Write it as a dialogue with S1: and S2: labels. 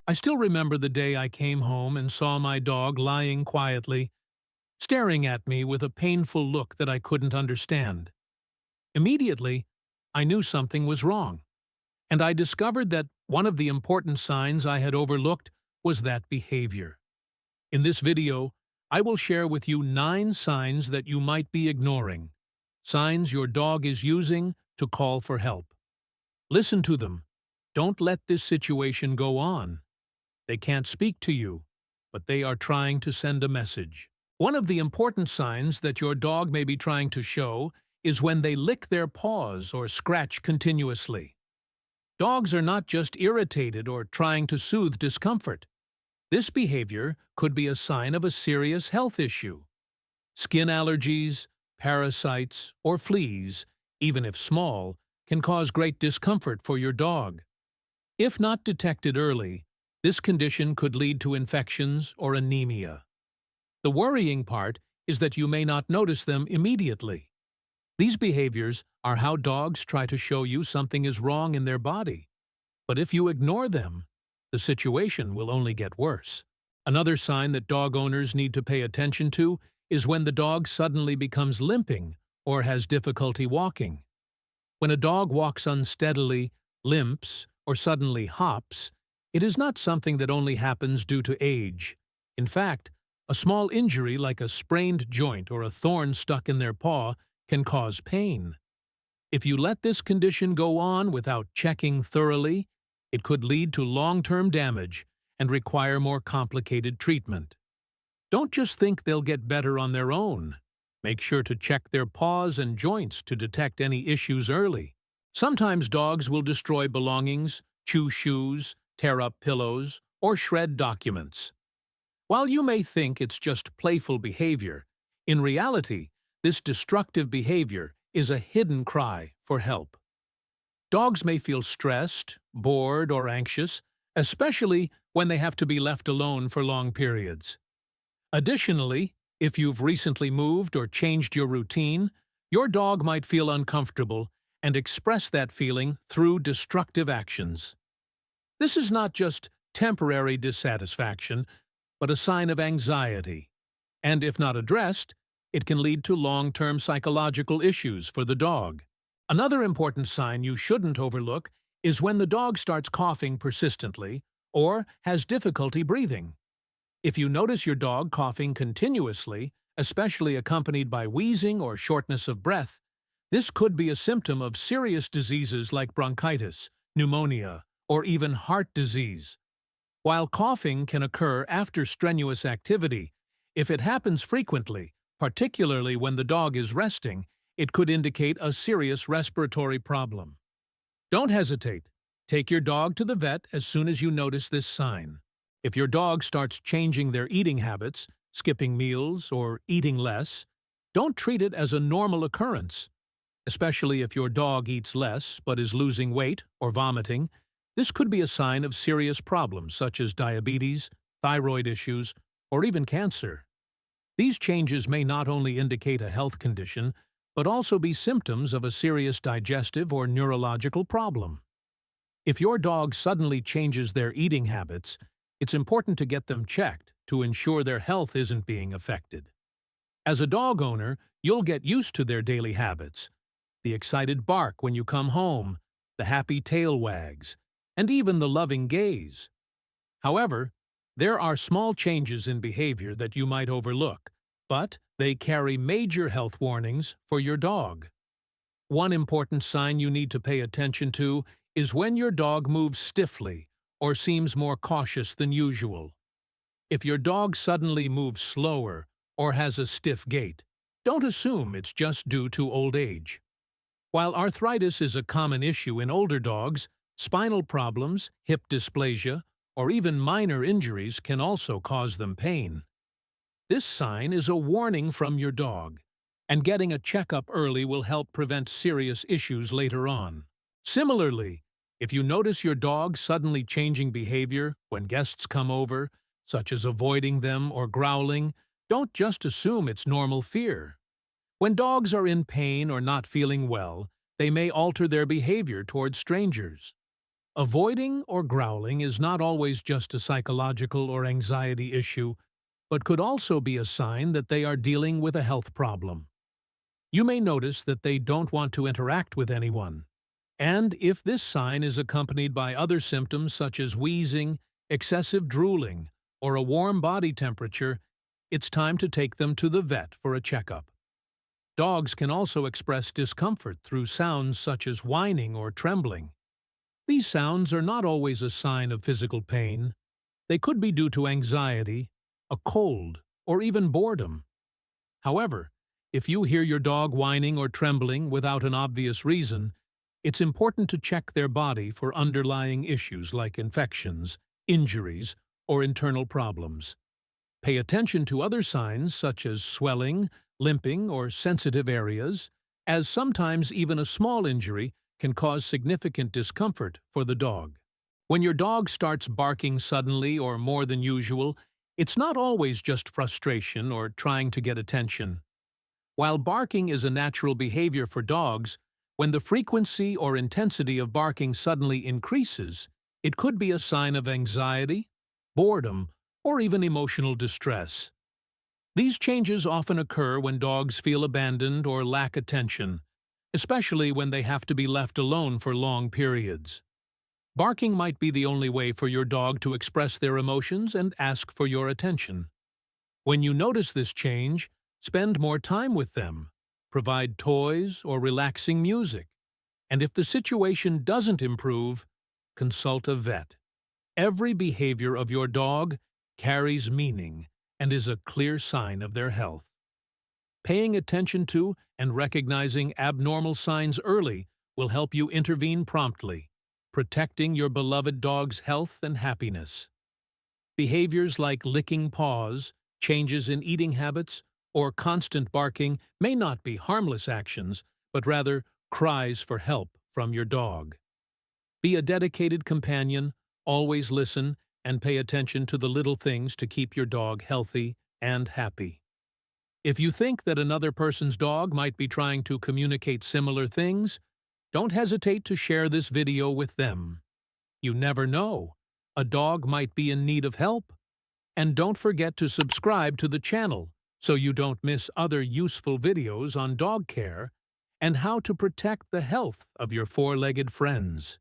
S1: I still remember the day I came home and saw my dog lying quietly, staring at me with a painful look that I couldn't understand. Immediately, I knew something was wrong, and I discovered that one of the important signs I had overlooked was that behavior. In this video, I will share with you 9 signs that you might be ignoring, signs your dog is using to call for help. Listen to them. Don't let this situation go on. They can't speak to you, but they are trying to send a message. One of the important signs that your dog may be trying to show is when they lick their paws or scratch continuously. Dogs are not just irritated or trying to soothe discomfort. This behavior could be a sign of a serious health issue. Skin allergies, parasites, or fleas, even if small, can cause great discomfort for your dog. If not detected early, this condition could lead to infections or anemia. The worrying part is that you may not notice them immediately. These behaviors are how dogs try to show you something is wrong in their body. But if you ignore them, the situation will only get worse. Another sign that dog owners need to pay attention to is when the dog suddenly becomes limping or has difficulty walking. When a dog walks unsteadily, limps, or suddenly hops, it is not something that only happens due to age. In fact, a small injury like a sprained joint or a thorn stuck in their paw can cause pain. If you let this condition go on without checking thoroughly, it could lead to long-term damage and require more complicated treatment. Don't just think they'll get better on their own. Make sure to check their paws and joints to detect any issues early. Sometimes dogs will destroy belongings, chew shoes, tear up pillows, or shred documents. While you may think it's just playful behavior, in reality, this destructive behavior is a hidden cry for help. Dogs may feel stressed, bored, or anxious, especially when they have to be left alone for long periods. Additionally, if you've recently moved or changed your routine, your dog might feel uncomfortable and express that feeling through destructive actions. This is not just temporary dissatisfaction, but a sign of anxiety. And if not addressed, it can lead to long-term psychological issues for the dog. Another important sign you shouldn't overlook is when the dog starts coughing persistently or has difficulty breathing. If you notice your dog coughing continuously, especially accompanied by wheezing or shortness of breath, this could be a symptom of serious diseases like bronchitis, pneumonia, or even heart disease. While coughing can occur after strenuous activity, if it happens frequently, particularly when the dog is resting, it could indicate a serious respiratory problem. Don't hesitate. Take your dog to the vet as soon as you notice this sign. If your dog starts changing their eating habits, skipping meals, or eating less, don't treat it as a normal occurrence. Especially if your dog eats less but is losing weight or vomiting, this could be a sign of serious problems such as diabetes, thyroid issues, or even cancer. These changes may not only indicate a health condition, but also be symptoms of a serious digestive or neurological problem. If your dog suddenly changes their eating habits, it's important to get them checked to ensure their health isn't being affected. As a dog owner, you'll get used to their daily habits: the excited bark when you come home, the happy tail wags, and even the loving gaze. However, there are small changes in behavior that you might overlook, but they carry major health warnings for your dog. One important sign you need to pay attention to is when your dog moves stiffly or seems more cautious than usual. If your dog suddenly moves slower or has a stiff gait, don't assume it's just due to old age. While arthritis is a common issue in older dogs, spinal problems, hip dysplasia, or even minor injuries can also cause them pain. This sign is a warning from your dog, and getting a checkup early will help prevent serious issues later on. Similarly, if you notice your dog suddenly changing behavior when guests come over, such as avoiding them or growling, don't just assume it's normal fear. When dogs are in pain or not feeling well, they may alter their behavior towards strangers. Avoiding or growling is not always just a psychological or anxiety issue, but could also be a sign that they are dealing with a health problem. You may notice that they don't want to interact with anyone. And if this sign is accompanied by other symptoms such as wheezing, excessive drooling, or a warm body temperature, it's time to take them to the vet for a checkup. Dogs can also express discomfort through sounds such as whining or trembling. These sounds are not always a sign of physical pain. They could be due to anxiety, a cold, or even boredom. However, if you hear your dog whining or trembling without an obvious reason, it's important to check their body for underlying issues like infections, injuries, or internal problems. Pay attention to other signs such as swelling, limping, or sensitive areas, as sometimes even a small injury can cause significant discomfort for the dog. When your dog starts barking suddenly or more than usual, it's not always just frustration or trying to get attention. While barking is a natural behavior for dogs, when the frequency or intensity of barking suddenly increases, it could be a sign of anxiety, boredom, or even emotional distress. These changes often occur when dogs feel abandoned or lack attention, especially when they have to be left alone for long periods. Barking might be the only way for your dog to express their emotions and ask for your attention. When you notice this change, spend more time with them, provide toys or relaxing music, and if the situation doesn't improve, consult a vet. Every behavior of your dog carries meaning and is a clear sign of their health. Paying attention to and recognizing abnormal signs early will help you intervene promptly, protecting your beloved dog's health and happiness. Behaviors like licking paws, changes in eating habits, or constant barking may not be harmless actions, but rather cries for help from your dog. Be a dedicated companion, always listen, and pay attention to the little things to keep your dog healthy and happy. If you think that another person's dog might be trying to communicate similar things, don't hesitate to share this video with them. You never know. A dog might be in need of help. And don't forget to subscribe to the channel so you don't miss other useful videos on dog care and how to protect the health of your four-legged friends.